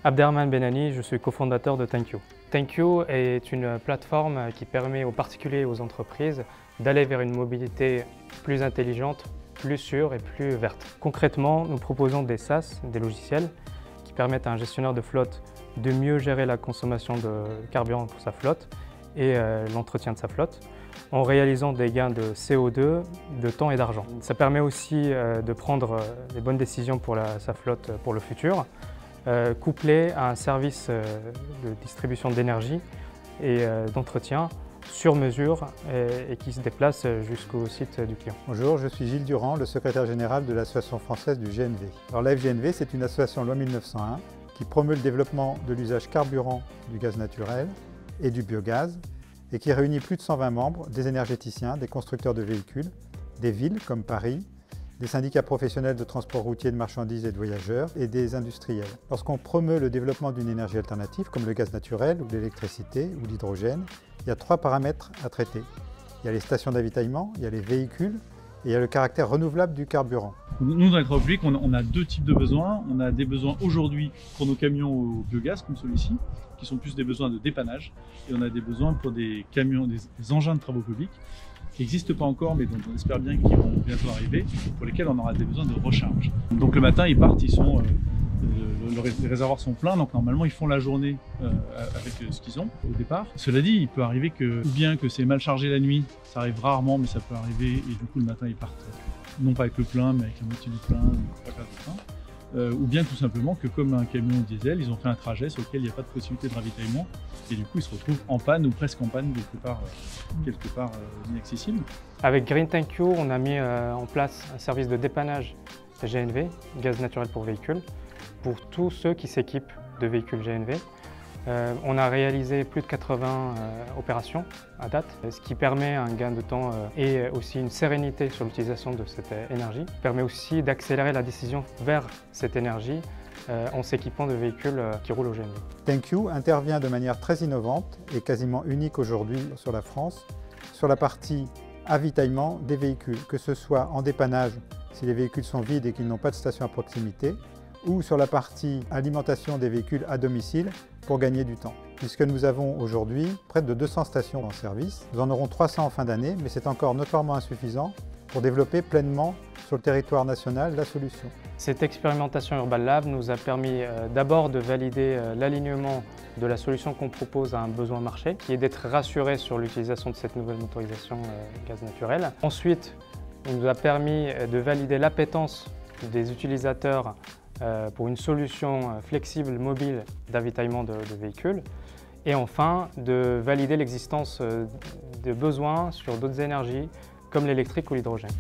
Abderrahmane Benani, je suis cofondateur de ThankYou. ThankYou est une plateforme qui permet aux particuliers et aux entreprises d'aller vers une mobilité plus intelligente, plus sûre et plus verte. Concrètement, nous proposons des SaaS, des logiciels, qui permettent à un gestionnaire de flotte de mieux gérer la consommation de carburant pour sa flotte et l'entretien de sa flotte, en réalisant des gains de CO2, de temps et d'argent. Ça permet aussi de prendre les bonnes décisions pour sa flotte pour le futur, couplé à un service de distribution d'énergie et d'entretien sur mesure et qui se déplace jusqu'au site du client. Bonjour, je suis Gilles Durand, le secrétaire général de l'association française du GNV. Alors la FGNV, c'est une association loi 1901 qui promeut le développement de l'usage carburant du gaz naturel et du biogaz et qui réunit plus de 120 membres, des énergéticiens, des constructeurs de véhicules, des villes comme Paris, des syndicats professionnels de transport routier de marchandises et de voyageurs et des industriels. Lorsqu'on promeut le développement d'une énergie alternative comme le gaz naturel ou l'électricité ou l'hydrogène, il y a 3 paramètres à traiter. Il y a les stations d'avitaillement, il y a les véhicules et il y a le caractère renouvelable du carburant. Nous, dans les travaux publics, on a 2 types de besoins. On a des besoins aujourd'hui pour nos camions au biogaz, comme celui-ci, qui sont plus des besoins de dépannage. Et on a des besoins pour des camions, des engins de travaux publics, qui n'existent pas encore, mais dont on espère bien qu'ils vont bientôt arriver, pour lesquels on aura des besoins de recharge. Donc le matin, ils partent, les réservoirs sont pleins, donc normalement ils font la journée avec ce qu'ils ont au départ. Cela dit, il peut arriver que, ou bien que c'est mal chargé la nuit, ça arrive rarement, mais ça peut arriver, et du coup le matin ils partent, non pas avec le plein, mais avec la moitié du plein, ou 3/4 du plein. Ou bien tout simplement que comme un camion diesel, ils ont fait un trajet sur lequel il n'y a pas de possibilité de ravitaillement et du coup ils se retrouvent en panne ou presque en panne quelque part inaccessible. Avec Green ThankYou, on a mis en place un service de dépannage GNV, gaz naturel pour véhicules, pour tous ceux qui s'équipent de véhicules GNV. On a réalisé plus de 80 opérations à date, ce qui permet un gain de temps et aussi une sérénité sur l'utilisation de cette énergie. Ça permet aussi d'accélérer la décision vers cette énergie en s'équipant de véhicules qui roulent au GNV. ThankYou intervient de manière très innovante et quasiment unique aujourd'hui sur la France, sur la partie avitaillement des véhicules, que ce soit en dépannage si les véhicules sont vides et qu'ils n'ont pas de station à proximité, ou sur la partie alimentation des véhicules à domicile pour gagner du temps. Puisque nous avons aujourd'hui près de 200 stations en service, nous en aurons 300 en fin d'année, mais c'est encore notoirement insuffisant pour développer pleinement sur le territoire national la solution. Cette expérimentation Urban Lab nous a permis d'abord de valider l'alignement de la solution qu'on propose à un besoin marché, qui est d'être rassuré sur l'utilisation de cette nouvelle motorisation gaz naturel. Ensuite, il nous a permis de valider l'appétence des utilisateurs pour une solution flexible, mobile d'avitaillement de véhicules. Et enfin, de valider l'existence de besoins sur d'autres énergies comme l'électrique ou l'hydrogène.